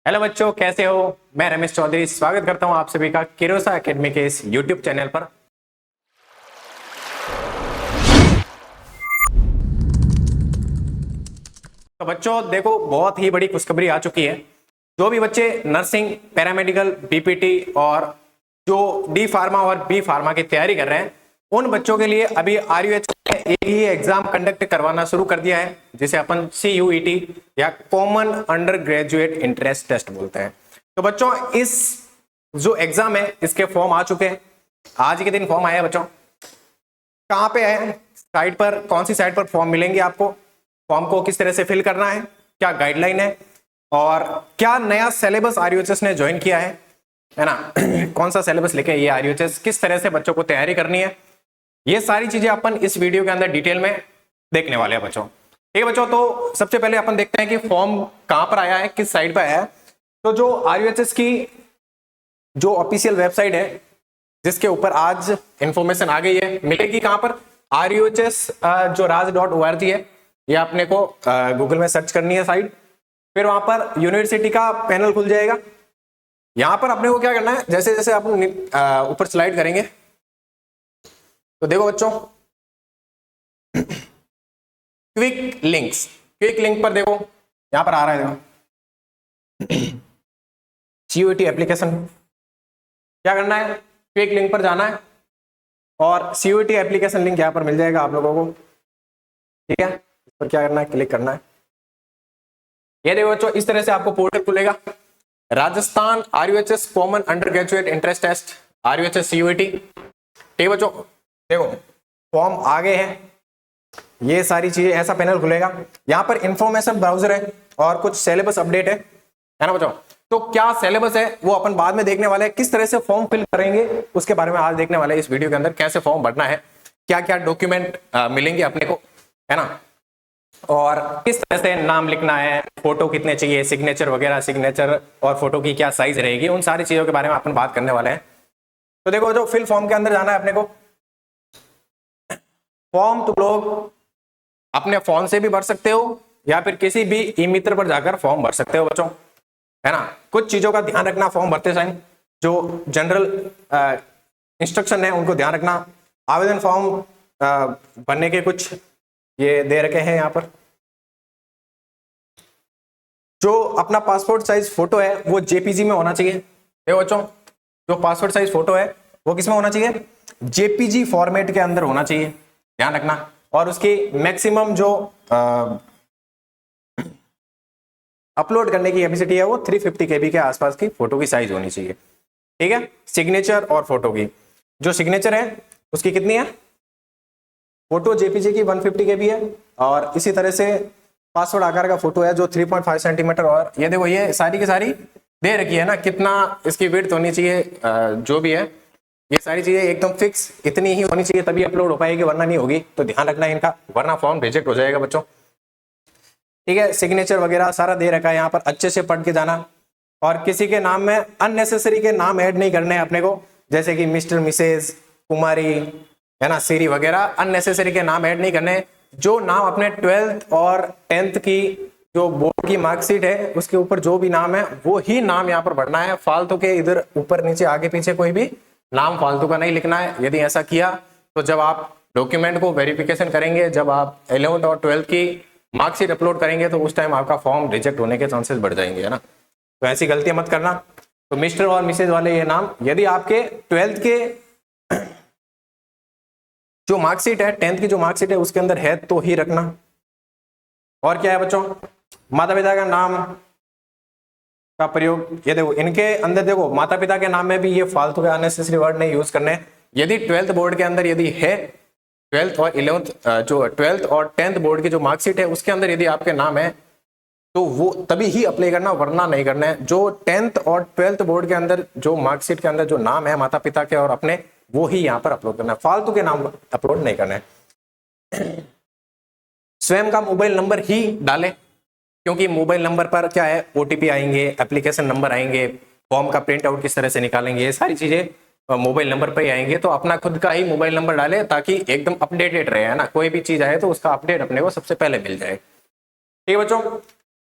Hello बच्चों, कैसे हो। मैं रमेश चौधरी स्वागत करता हूं आप सभी का किरोसा एकेडमी के इस यूट्यूब चैनल पर। तो बच्चों देखो, बहुत ही बड़ी खुशखबरी आ चुकी है। जो भी बच्चे नर्सिंग, पैरामेडिकल, बीपीटी और जो डी फार्मा और बी फार्मा की तैयारी कर रहे हैं, उन बच्चों के लिए अभी आरयूएच ने एक ही एग्जाम कंडक्ट करवाना शुरू कर दिया है, जिसे अपन CUET या common undergraduate entrance test बोलते हैं। तो बच्चों, इस जो एग्जाम है इसके फॉर्म आ चुके हैं। आज के दिन फॉर्म आया बच्चों। कहाँ पे है, साइट पर, कौन सी साइट पर फॉर्म मिलेंगे आपको, फॉर्म को किस तरह से फिल करना है, क्या गाइडलाइन है और क्या नया सिलेबस आरयूएचएस ने ज्वाइन किया है ना कौन सा सिलेबस लेके ये आरयूएचएस, किस तरह से बच्चों को तैयारी करनी है, ये सारी चीजें अपन इस वीडियो के अंदर डिटेल में देखने वाले हैं बच्चों। ठीक है बच्चों, तो सबसे पहले अपन देखते हैं कि फॉर्म कहां पर आया है, किस साइट पर आया है। तो जो आरयूएचएस की जो ऑफिशियल वेबसाइट है, जिसके ऊपर आज इंफॉर्मेशन आ गई है, मिलेगी कहां पर, RUHS जो raj.org है, ये अपने को गूगल में सर्च करनी है साइट। फिर वहां पर यूनिवर्सिटी का पैनल खुल जाएगा। यहां पर अपने को क्या करना है, जैसे जैसे आप ऊपर स्लाइड करेंगे तो देखो बच्चों, क्विक लिंक पर देखो, यहां पर आ रहा है देखो CUET एप्लीकेशन। क्या करना है, क्विक लिंक पर जाना है और CUET एप्लीकेशन लिंक यहां पर मिल जाएगा आप लोगों को। ठीक है, इस पर क्या करना है, क्लिक करना है। ये देखो बच्चों, इस तरह से आपको पोर्टल खुलेगा। Rajasthan RUHS common undergraduate entrance test RUHS CUET। ठीक है बच्चों, देखो फॉर्म आ गए हैं, ये सारी चीजें, ऐसा पैनल खुलेगा। यहाँ पर इंफॉर्मेशन ब्राउजर है और कुछ सिलेबस अपडेट है ना बच्चों। तो क्या सिलेबस है वो अपन बाद में देखने वाले हैं, किस तरह से फॉर्म फिल करेंगे उसके बारे में आज देखने वाले हैं इस वीडियो के अंदर। कैसे फॉर्म भरना है, क्या क्या डॉक्यूमेंट मिलेंगे अपने को, है ना, और किस तरह से नाम लिखना है, फोटो कितने चाहिए, सिग्नेचर वगैरह, सिग्नेचर और फोटो की क्या साइज रहेगी, उन सारी चीजों के बारे में अपन बात करने वाले हैं। तो देखो, जो फिल फॉर्म के अंदर जाना है अपने को, फॉर्म तुम लोग अपने फोन से भी भर सकते हो या फिर किसी भी ई मित्र पर जाकर फॉर्म भर सकते हो बच्चों, है ना। कुछ चीजों का ध्यान रखना फॉर्म भरते समय, जो जनरल इंस्ट्रक्शन है उनको ध्यान रखना। आवेदन फॉर्म भरने के कुछ ये दे रखे हैं यहाँ पर। जो अपना पासपोर्ट साइज फोटो है वो JPG में होना चाहिए। देखो बच्चों, जो पासपोर्ट साइज फोटो है वो किस में होना चाहिए, JPG फॉर्मेट के अंदर होना चाहिए, ध्यान रखना। और उसकी मैक्सिमम जो अपलोड करने की कैपेसिटी है वो 350 KB के आसपास की फोटो की साइज होनी चाहिए। ठीक है, सिग्नेचर और फोटो की, जो सिग्नेचर है उसकी कितनी है, फोटो JPG की 150 KB है, और इसी तरह से पासवर्ड आकार का फोटो है जो 3.5 सेंटीमीटर। और ये देखो, ये सारी की सारी दे रखी है ना, कितना इसकी विड्थ होनी चाहिए, जो भी है ये सारी चीजें एकदम फिक्स इतनी ही होनी चाहिए, तभी अपलोड हो पाएगी, वरना नहीं होगी। तो ध्यान रखना है इनका, वरना फॉर्म रिजेक्ट हो जाएगा बच्चों। ठीक है, सिग्नेचर वगैरह सारा दे रखा है यहाँ पर, अच्छे से पढ़ के जाना। और किसी के नाम में अननेसेसरी के नाम ऐड नहीं करने अपने को, जैसे कि मिस्टर, मिसेज, कुमारी, है ना, श्री वगैरह, अननेसेसरी के नाम ऐड नहीं करने। जो नाम अपने 12th और 10th की जो बोर्ड की मार्कशीट है उसके ऊपर जो भी नाम है वो ही नाम यहाँ पर भरना है। फालतू के इधर ऊपर नीचे आगे पीछे कोई भी नाम फालतू का नहीं लिखना है। यदि ऐसा किया तो जब आप डॉक्यूमेंट को वेरिफिकेशन करेंगे, जब आप 11th और 12th की मार्कशीट अपलोड करेंगे, तो उस टाइम आपका फॉर्म रिजेक्ट होने के चांसेस बढ़ जाएंगे, है ना। तो ऐसी गलतियां मत करना। तो मिस्टर और मिसेज वाले ये नाम, यदि आपके 12th के जो मार्कशीट है, 10th की जो मार्कशीट है उसके अंदर है तो ही रखना। और क्या है बच्चों, माता पिता का नाम का प्रयोग, ये देखो इनके अंदर देखो, माता पिता के नाम में भी ये फालतू के अननेसेसरी वर्ड नहीं यूज करने। यदि 12th बोर्ड के अंदर यदि है, 12th और 11th जो 12th और 10th बोर्ड की जो मार्कशीट है उसके अंदर यदि आपके नाम है तो वो तभी ही अप्लाई करना, वरना नहीं करना है। जो 10th और 12th बोर्ड के अंदर जो मार्कशीट के अंदर जो नाम है माता पिता के और अपने, वो ही यहाँ पर अपलोड करना है, फालतू के नाम अपलोड नहीं करना है। स्वयं का मोबाइल नंबर ही डालें, क्योंकि मोबाइल नंबर पर क्या है, OTP आएंगे, एप्लीकेशन नंबर आएंगे, फॉर्म का प्रिंट आउट किस तरह से निकालेंगे, ये सारी चीजें मोबाइल नंबर पर ही आएंगे। तो अपना खुद का ही मोबाइल नंबर डाले ताकि एकदम अपडेटेड रहे, है ना। कोई भी चीज आए तो उसका अपडेट अपने को सबसे पहले मिल जाए। ठीक है बच्चों,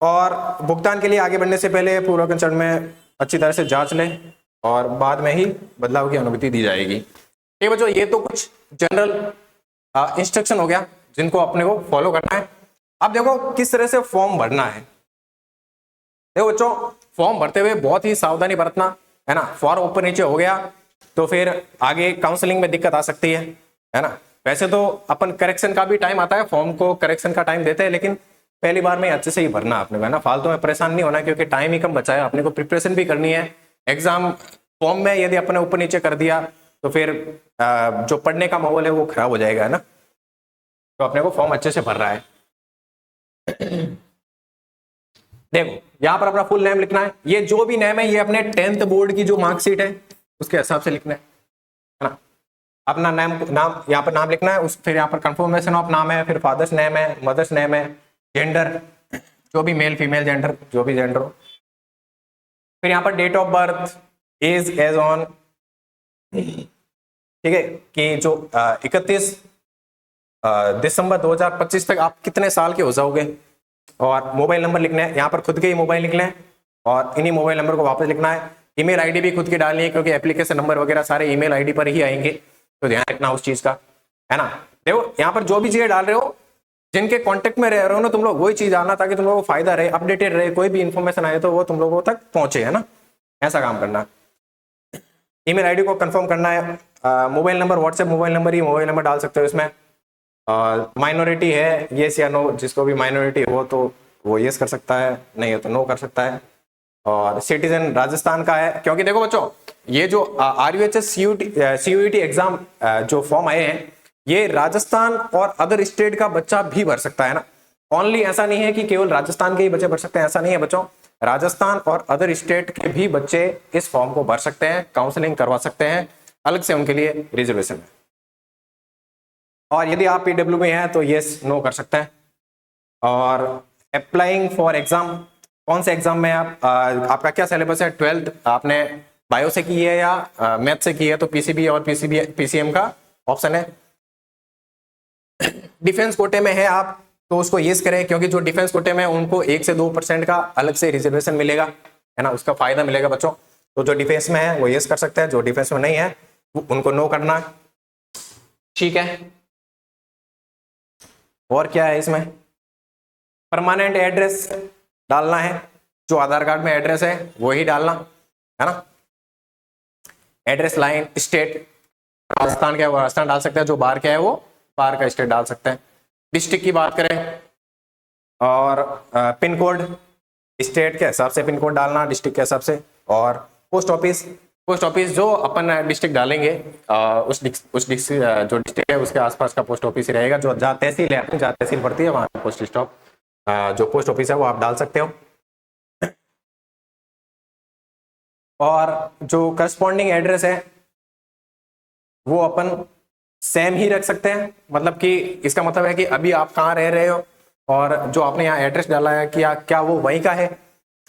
और भुगतान के लिए आगे बढ़ने से पहले पूर्व कंसर्न में अच्छी तरह से जांच लें और बाद में ही बदलाव की अनुमति दी जाएगी। ठीक बच्चों, ये तो कुछ जनरल इंस्ट्रक्शन हो गया जिनको अपने को फॉलो करना है। अब देखो किस तरह से फॉर्म भरना है। देखो बच्चों, फॉर्म भरते हुए बहुत ही सावधानी बरतना है ना। फॉर्म ऊपर नीचे हो गया तो फिर आगे काउंसलिंग में दिक्कत आ सकती है ना। वैसे तो अपन करेक्शन का भी टाइम आता है, फॉर्म को करेक्शन का टाइम देते हैं, लेकिन पहली बार में अच्छे से ही भरना आपने है ना। फालतू में परेशान नहीं होना क्योंकि टाइम ही कम बचा है, अपने को प्रिपरेशन भी करनी है। एग्जाम फॉर्म में यदि अपने ऊपर नीचे कर दिया तो फिर जो पढ़ने का माहौल है वो खराब हो जाएगा है ना। तो अपने को फॉर्म अच्छे से भर रहा है। देखो यहाँ पर अपना फुल नेम लिखना है। ये जो भी नेम है ये अपने 10th बोर्ड की जो मार्कशीट है उसके हिसाब से लिखना है ना। अपना नाम यहाँ पर नाम लिखना है। उस फिर यहाँ पर कंफर्मेशन ऑफ नाम है, फिर फादर्स नेम है, मदर्स नेम है, जेंडर जो भी मेल फीमेल जेंडर जो भी जेंडर हो, फिर यहाँ पर date of birth, age age on, ठीक है, कि जो 31 दिसंबर 2025 तक आप कितने साल के हो जाओगे। और मोबाइल नंबर लिखना है, यहाँ पर खुद के ही मोबाइल लिखना है और इन्हीं मोबाइल नंबर को वापस लिखना है। ईमेल आईडी भी खुद की डालनी है क्योंकि एप्लीकेशन नंबर वगैरह सारे ईमेल आईडी पर ही आएंगे, तो ध्यान रखना उस चीज का है ना। देखो यहाँ पर जो भी चीजें डाल रहे हो, जिनके कांटेक्ट में रह रहे हो ना तुम लोग, वही चीज डालना ताकि तुम लोगों को फायदा रहे, अपडेटेड रहे, कोई भी इंफॉर्मेशन आए तो वो तुम लोगों तक पहुंचे है ना। ऐसा काम करना। ईमेल आईडी को कंफर्म करना है। Mobile number WhatsApp mobile number ही मोबाइल नंबर डाल सकते हो इसमें। माइनॉरिटी है येस या नो, जिसको भी माइनॉरिटी हो तो वो येस कर सकता है, नहीं है तो नो कर सकता है। और सिटीजन राजस्थान का है, क्योंकि देखो बच्चों ये जो RUHS CUET एग्जाम जो फॉर्म आए हैं ये राजस्थान और अदर स्टेट का बच्चा भी भर सकता है ना। ओनली ऐसा नहीं है कि केवल राजस्थान के ही बच्चे भर सकते हैं, ऐसा नहीं है बच्चों। राजस्थान और अदर स्टेट के भी बच्चे इस फॉर्म को भर सकते हैं, काउंसलिंग करवा सकते हैं, अलग से उनके लिए रिजर्वेशन है। और यदि आप PW में हैं तो येस नो कर सकते हैं। और अप्लाइंग फॉर एग्जाम, कौन से एग्जाम में आप आपका क्या सिलेबस है। 12th आपने बायो से की है या मैथ से की है तो PCB और PCM का ऑप्शन है। डिफेंस कोटे में है आप तो उसको येस करें, क्योंकि जो डिफेंस कोटे में उनको 1 से 2% का अलग से रिजर्वेशन मिलेगा है ना, उसका फायदा मिलेगा बच्चों। तो जो डिफेंस में है वो येस कर सकते हैं, जो डिफेंस में नहीं है उनको नो करना। ठीक है, और क्या है इसमें। परमानेंट एड्रेस डालना है, जो आधार कार्ड में एड्रेस है वो ही डालना है ना। एड्रेस लाइन स्टेट राजस्थान का है वो राजस्थान डाल सकते हैं, जो बाहर का है वो बाहर का स्टेट डाल सकते हैं। डिस्ट्रिक्ट की बात करें और पिन कोड स्टेट के हिसाब से पिन कोड डालना, डिस्ट्रिक्ट के हिसाब से। और पोस्ट ऑफिस जो अपन डिस्ट्रिक्ट डालेंगे उस डिस्ट्रिक्ट जो डिस्ट्रिक्ट है उसके आसपास का पोस्ट ऑफिस ही रहेगा। जो जहाँ तहसील है अपनी, जहाँ तहसील पड़ती है वहाँ पोस्ट स्टॉप जो पोस्ट ऑफिस है वो आप डाल सकते हो। और जो करस्पॉन्डिंग एड्रेस है वो अपन सेम ही रख सकते हैं, मतलब कि इसका मतलब है कि अभी आप कहाँ रह रहे हो और जो आपने यहाँ एड्रेस डाला है कि क्या वो वहीं का है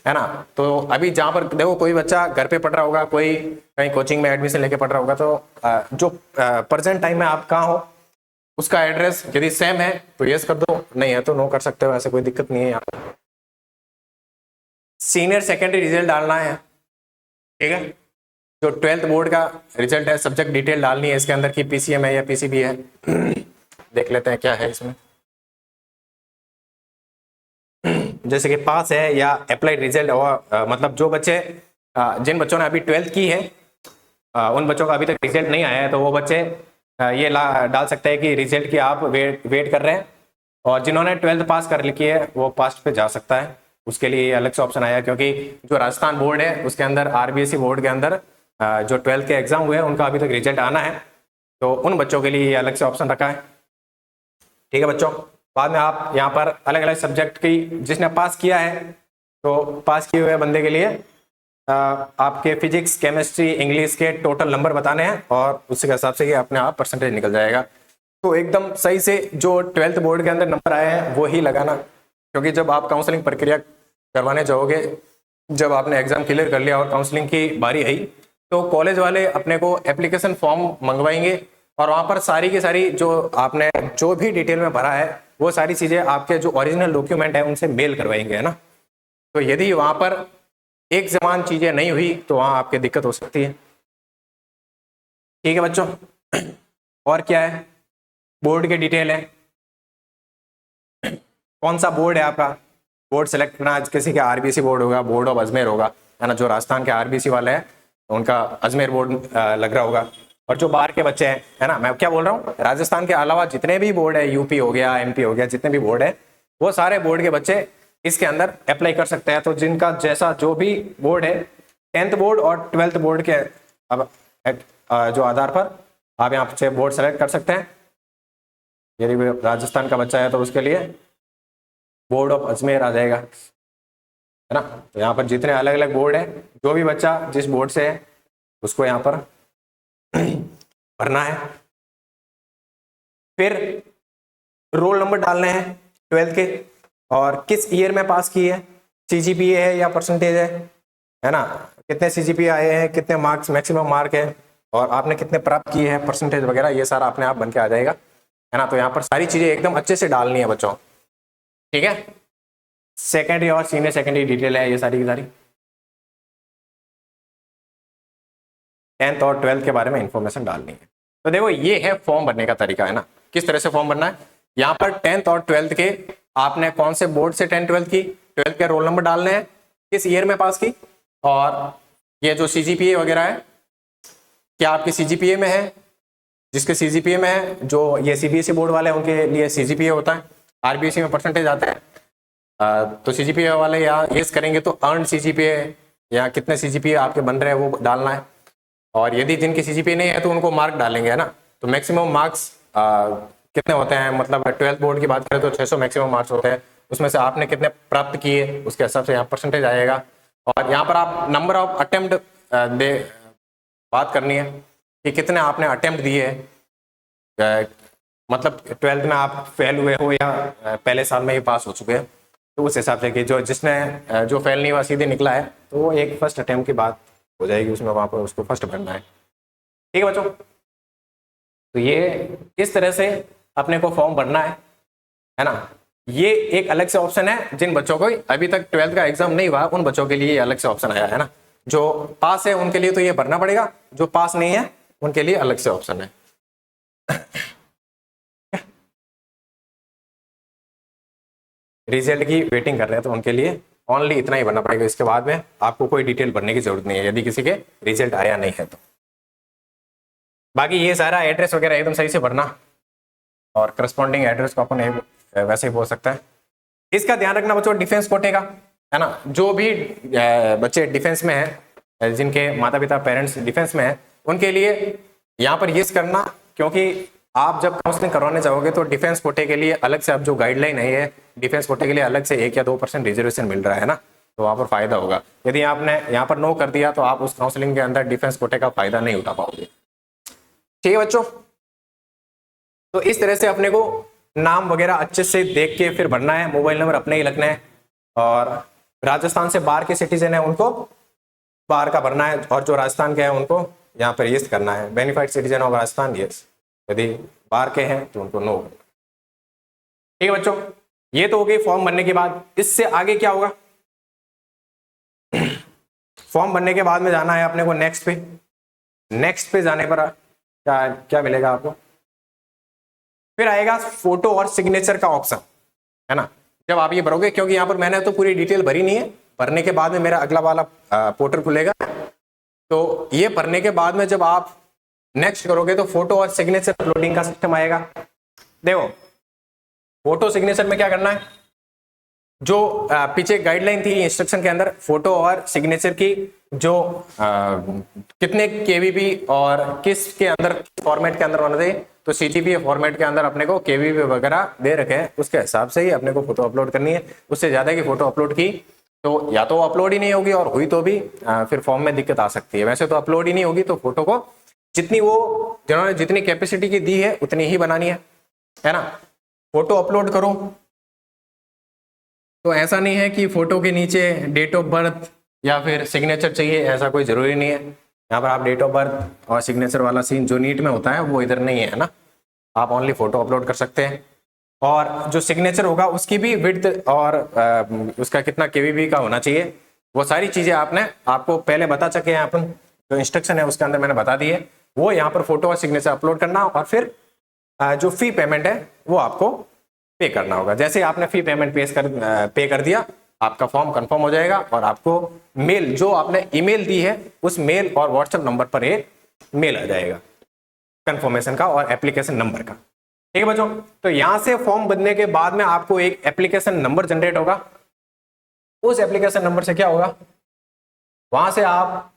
ना। तो अभी जहाँ पर देखो कोई बच्चा घर पे पढ़ रहा होगा, कोई कहीं कोचिंग में एडमिशन लेके पढ़ रहा होगा, तो जो प्रेजेंट टाइम में आप कहाँ हो उसका एड्रेस यदि सेम है तो यस कर दो, नहीं है तो नो कर सकते हो, ऐसे कोई दिक्कत नहीं है यहाँ। सीनियर सेकेंडरी रिजल्ट डालना है, ठीक है। जो 12th बोर्ड का रिजल्ट है, सब्जेक्ट डिटेल डालनी है इसके अंदर की PCM है या PCB है। देख लेते हैं क्या है इसमें। जैसे कि पास है या अप्लाइड रिजल्ट, और मतलब जो बच्चे जिन बच्चों ने अभी 12th की है उन बच्चों का अभी तक रिजल्ट नहीं आया है तो वो बच्चे ये डाल सकते हैं कि रिजल्ट की आप वेट कर रहे हैं। और जिन्होंने 12th पास कर लिखी है वो पास पे जा सकता है, उसके लिए अलग से ऑप्शन आया, क्योंकि जो राजस्थान बोर्ड है उसके अंदर RBSE बोर्ड के अंदर जो 12th के एग्जाम हुए हैं उनका अभी तक रिजल्ट आना है, तो उन बच्चों के लिए अलग से ऑप्शन रखा है। ठीक है बच्चों, बाद में आप यहाँ पर अलग अलग सब्जेक्ट की जिसने पास किया है तो पास किए हुए बंदे के लिए आपके फिजिक्स केमिस्ट्री इंग्लिश के टोटल नंबर बताने हैं और उसके हिसाब से ये अपने आप परसेंटेज निकल जाएगा। तो एकदम सही से जो 12th बोर्ड के अंदर नंबर आए हैं वो ही लगाना, क्योंकि जब आप काउंसलिंग प्रक्रिया करवाने जाओगे, जब आपने एग्जाम क्लियर कर लिया और काउंसलिंग की बारी आई तो कॉलेज वाले अपने को एप्लीकेशन फॉर्म मंगवाएंगे और वहाँ पर सारी की सारी जो आपने जो भी डिटेल में भरा है वो सारी चीज़ें आपके जो ओरिजिनल डॉक्यूमेंट है उनसे मेल करवाएंगे, है ना। तो यदि वहां पर एक समान चीजें नहीं हुई तो वहां आपकी दिक्कत हो सकती है। ठीक है बच्चों, और क्या है, बोर्ड के डिटेल है, कौन सा बोर्ड है आपका, बोर्ड सेलेक्ट करना, किसी का आरबीसी बोर्ड होगा, बोर्ड ऑफ अजमेर होगा, है ना, जो राजस्थान के आरबीसी वाले हैं उनका अजमेर बोर्ड लग रहा होगा। और जो बाहर के बच्चे हैं, है ना, मैं क्या बोल रहा हूँ, राजस्थान के अलावा जितने भी बोर्ड है, यूपी हो गया, एमपी हो गया, जितने भी बोर्ड है, वो सारे बोर्ड के बच्चे इसके अंदर अप्लाई कर सकते हैं। तो जिनका जैसा जो भी बोर्ड है, 10th बोर्ड और 12th बोर्ड के अब जो आधार पर आप यहाँ से बोर्ड सेलेक्ट कर सकते हैं। यदि राजस्थान का बच्चा है तो उसके लिए बोर्ड ऑफ अजमेर आ जाएगा, है ना। तो यहाँ पर जितने अलग अलग बोर्ड है, जो भी बच्चा जिस बोर्ड से है उसको यहाँ पर भरना है। फिर रोल नंबर डालने हैं 12th के, और किस ईयर में पास की है, सीजीपीए है या परसेंटेज है ना, कितने सीजीपीए आए हैं, कितने मार्क्स मैक्सिमम मार्क है, और आपने कितने प्राप्त किए हैं, परसेंटेज वगैरह, ये सारा अपने आप बन के आ जाएगा, है ना। तो यहाँ पर सारी चीजें एकदम अच्छे से डालनी है बच्चों, ठीक है। सेकेंडरी और सीनियर सेकेंडरी डिटेल है ये सारी की सारी, 10th और 12th के बारे में इंफॉर्मेशन डालनी है। तो देखो ये है फॉर्म भरने का तरीका, है ना, किस तरह से फॉर्म भरना है। यहाँ पर 10th और 12th के आपने कौन से बोर्ड से 10th 12th की, 12th के रोल नंबर डालने हैं, किस ईयर में पास की, और ये जो सीजीपीए वगैरह है, क्या आपके सीजीपीए में है, जिसके सीजीपीए में है, जो ये सीबीएसई बोर्ड वाले हैं उनके लिए सीजीपीए होता है, आरबीएसई में परसेंटेज आता है। तो सीजीपीए वाले यहाँ येस करेंगे तो अर्न सीजीपीए या कितने सीजीपीए आपके बन रहे हैं वो डालना है, और यदि जिनके सीजीपीए नहीं है तो उनको मार्क डालेंगे, है ना। तो मैक्सिमम मार्क्स कितने होते हैं, मतलब 12th बोर्ड की बात करें तो 600 मैक्सिमम मार्क्स होते हैं, उसमें से आपने कितने प्राप्त किए उसके हिसाब से यहाँ परसेंटेज आएगा। और यहाँ पर आप नंबर ऑफ अटेम्प्ट दे बात करनी है कि कितने आपने अटेम्प्ट दिए, मतलब 12th में आप फेल हुए हो या पहले साल में ही पास हो चुके हैं, तो उस हिसाब से कि जो जिसने जो फेल नहीं हुआ सीधे निकला है तो वो एक फर्स्ट अटेम्प्ट की बात हो जाएगी, उसमें वहाँ पर उसको फर्स्ट भरना है, ठीक है बच्चों। तो ये इस तरह से अपने को फॉर्म भरना है ना। ये एक अलग से ऑप्शन है, जिन बच्चों को अभी तक 12th का एग्जाम नहीं हुआ उन बच्चों के लिए अलग से ऑप्शन आया है ना। जो पास है उनके लिए तो ये भरना पड़ेगा, जो पास नहीं है उनके लिए अलग से ऑप्शन है। रिजल्ट की वेटिंग कर रहे हैं तो उनके लिए ओनली इतना ही भरना पड़ेगा, इसके बाद में आपको कोई डिटेल भरने की जरूरत नहीं है यदि किसी के रिजल्ट आया नहीं है तो। बाकी ये सारा एड्रेस वगैरह एकदम सही से भरना, और करस्पॉन्डिंग एड्रेस को अपन वैसे ही बोल सकता है। इसका ध्यान रखना बच्चों डिफेंस कोटे का, है ना। जो भी बच्चे डिफेंस में है, जिनके माता पिता पेरेंट्स डिफेंस में है, उनके लिए यहाँ पर यस करना, क्योंकि आप जब काउंसलिंग करवाने जाओगे तो डिफेंस कोटे के लिए अलग से अब जो गाइडलाइन है, डिफेंस कोटे के लिए अलग से 1 या 2% रिजर्वेशन मिल रहा है ना, तो वहां पर फायदा होगा। यदि आपने यहाँ पर नो कर दिया तो आप उस काउंसलिंग के अंदर डिफेंस कोटे का फायदा नहीं उठा पाओगे, ठीक है बच्चों। तो इस तरह से अपने को नाम वगैरह अच्छे से देख के फिर भरना है, मोबाइल नंबर अपने ही लिखना है, और राजस्थान से बाहर के सिटीजन है उनको बाहर का भरना है, और जो राजस्थान के हैं उनको यहाँ पर यस करना है, बेनिफाइड सिटीजन ऑफ राजस्थान यस, यदि बाहर के हैं तो उनको नो। ठीक है बच्चों, ये तो हो गई फॉर्म भरने के बाद। इससे आगे क्या होगा, फॉर्म भरने के बाद में जाना है अपने को नेक्स्ट पे। नेक्स्ट पे जाने पर क्या क्या मिलेगा आपको, फिर आएगा फोटो और सिग्नेचर का ऑप्शन, है ना। जब आप ये भरोगे, क्योंकि यहाँ पर मैंने तो पूरी डिटेल भरी नहीं है, भरने के बाद में मेरा अगला वाला पोर्टल खुलेगा, तो ये भरने के बाद में जब आप नेक्स्ट करोगे तो फोटो और सिग्नेचर अपलोडिंग का सिस्टम आएगा। देखो फोटो सिग्नेचर में क्या करना है, जो पीछे गाइडलाइन थी इंस्ट्रक्शन के अंदर, फोटो और सिग्नेचर की जो कितने केवीबी और किस के अंदर फॉर्मेट के अंदर होना चाहिए, तो सीजीपीए फॉर्मेट के अंदर अपने को केवीबी वगैरह दे रखे हैं, उसके हिसाब से ही अपने को फोटो अपलोड करनी है। उससे ज्यादा की फोटो अपलोड की तो या तो अपलोड ही नहीं होगी, और हुई तो भी फिर फॉर्म में दिक्कत आ सकती है। वैसे तो अपलोड ही नहीं होगी, तो फोटो को जितनी वो जिन्होंने जितनी कैपेसिटी की दी है उतनी ही बनानी है ना। फोटो अपलोड करो तो ऐसा नहीं है कि फोटो के नीचे डेट ऑफ बर्थ या फिर सिग्नेचर चाहिए, ऐसा कोई जरूरी नहीं है। यहाँ पर आप डेट ऑफ बर्थ और सिग्नेचर वाला सीन जो नीट में होता है वो इधर नहीं है ना, आप ओनली फोटो अपलोड कर सकते हैं। और जो सिग्नेचर होगा उसकी भी विड्थ और उसका कितना केवीबी का होना चाहिए, वो सारी चीजें आपको पहले बता चुके हैं अपन, जो इंस्ट्रक्शन है उसके अंदर मैंने बता दी है। वो यहाँ पर फोटो और सिग्नेचर अपलोड करना और फिर जो फी पेमेंट है वो आपको पे करना होगा। जैसे आपने फी पेमेंट पे कर दिया, आपका फॉर्म कंफर्म हो जाएगा और आपको मेल, जो आपने ईमेल दी है उस मेल और व्हाट्सएप नंबर पर एक मेल आ जाएगा कंफर्मेशन का और एप्लीकेशन नंबर का। ठीक है बच्चों, तो यहां से फॉर्म भरने के बाद में आपको एक एप्लीकेशन नंबर जनरेट होगा। उस एप्लीकेशन नंबर से क्या होगा, वहां से आप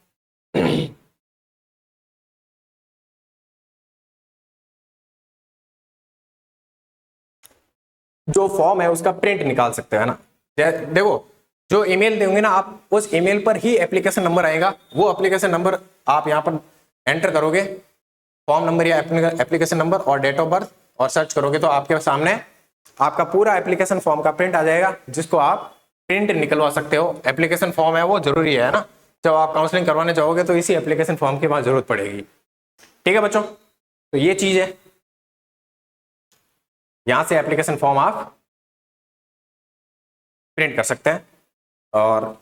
जो फॉर्म है उसका प्रिंट निकाल सकते हैं ना। देखो, जो ईमेल देंगे ना आप, उस ईमेल पर ही एप्लीकेशन नंबर आएगा। वो एप्लीकेशन नंबर आप यहां पर एंटर करोगे, फॉर्म नंबर या एप्लीकेशन नंबर और डेट ऑफ बर्थ, और सर्च करोगे तो आपके सामने आपका पूरा एप्लीकेशन फॉर्म का प्रिंट आ जाएगा, जिसको आप प्रिंट निकलवा सकते हो। एप्लीकेशन फॉर्म है वो जरूरी है ना, जब आप काउंसलिंग करवाने जाओगे तो इसी एप्लीकेशन फॉर्म की वहां जरूरत पड़ेगी। ठीक है बच्चों, तो ये चीज है, यहां से एप्लीकेशन फॉर्म आप प्रिंट कर सकते हैं और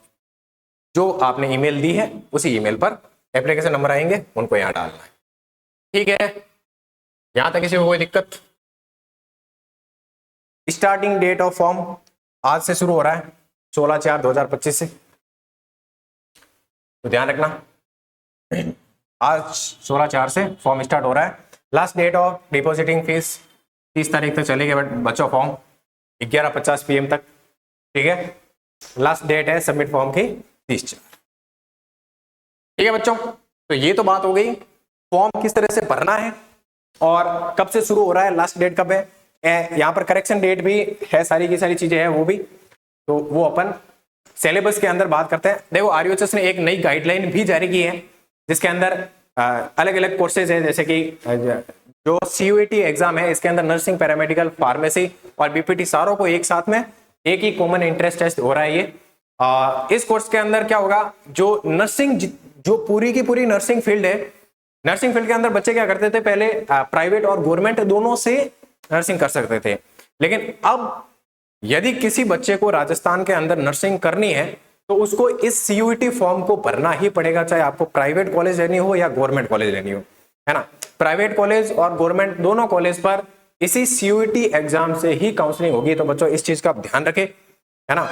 जो आपने ईमेल दी है उसी ईमेल पर एप्लीकेशन नंबर आएंगे, उनको यहां डालना है। ठीक है, यहां तक किसी को कोई दिक्कत? स्टार्टिंग डेट ऑफ फॉर्म आज से शुरू हो रहा है, 16/4/2025 से, तो ध्यान रखना आज 16/4 से फॉर्म स्टार्ट हो रहा है। Last date of depositing fees 30 तारीख तक चलेगी बच्चों फॉर्म, 11:50 PM तक। ठीक है, लास्ट डेट है सबमिट फॉर्म की 30/4। ठीक है बच्चों, तो ये तो बात हो गई फॉर्म किस तरह से भरना है और कब से शुरू हो रहा है, लास्ट डेट कब है। यहाँ पर करेक्शन डेट भी है, सारी की सारी चीजें हैं वो भी, तो वो अपन सिलेबस के अंदर बात करते हैं। देखो आरयूएचएस ने एक नई गाइडलाइन भी जारी की है, जिसके अंदर अलग अलग कोर्सेज है, जैसे कि जो सीयूईटी एग्जाम है इसके अंदर नर्सिंग, पैरामेडिकल, फार्मेसी और बीपीटी सारों को एक साथ में एक ही कॉमन इंटरेस्ट टेस्ट हो रहा है ये। इस कोर्स के अंदर क्या होगा, जो नर्सिंग, जो पूरी की पूरी नर्सिंग फील्ड है, नर्सिंग फील्ड के अंदर बच्चे क्या करते थे पहले, प्राइवेट और गवर्नमेंट दोनों से नर्सिंग कर सकते थे, लेकिन अब यदि किसी बच्चे को राजस्थान के अंदर नर्सिंग करनी है तो उसको इस सीयूईटी फॉर्म को भरना ही पड़ेगा, चाहे आपको प्राइवेट कॉलेज लेनी हो या गवर्नमेंट कॉलेज लेनी हो, है ना। प्राइवेट कॉलेज और गवर्नमेंट दोनों कॉलेज पर इसी सीयूईटी एग्जाम से ही काउंसलिंग होगी, तो बच्चों इस चीज का आप ध्यान रखें, है ना।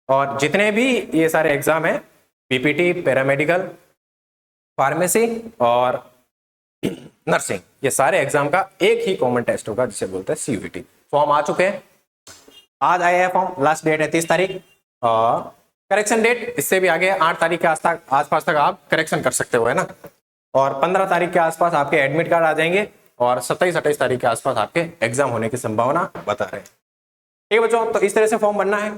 और जितने भी ये सारे एग्जाम है, बीपीटी, पैरामेडिकल, फार्मेसी और नर्सिंग, ये सारे एग्जाम का एक ही कॉमन टेस्ट होगा जिसे बोलते हैं सीयूईटी। फॉर्म आ चुके हैं, आज आया है फॉर्म, लास्ट डेट है 30 तारीख और करेक्शन डेट इससे भी आगे 8 तारीख के आसपास तक आप करेक्शन कर सकते हो, है ना। और 15 तारीख के आसपास आपके एडमिट कार्ड आ जाएंगे और 27-28 तारीख के आसपास आपके एग्जाम होने की संभावना बता रहे हैं। ठीक है बच्चों, तो इस तरह से फॉर्म भरना है।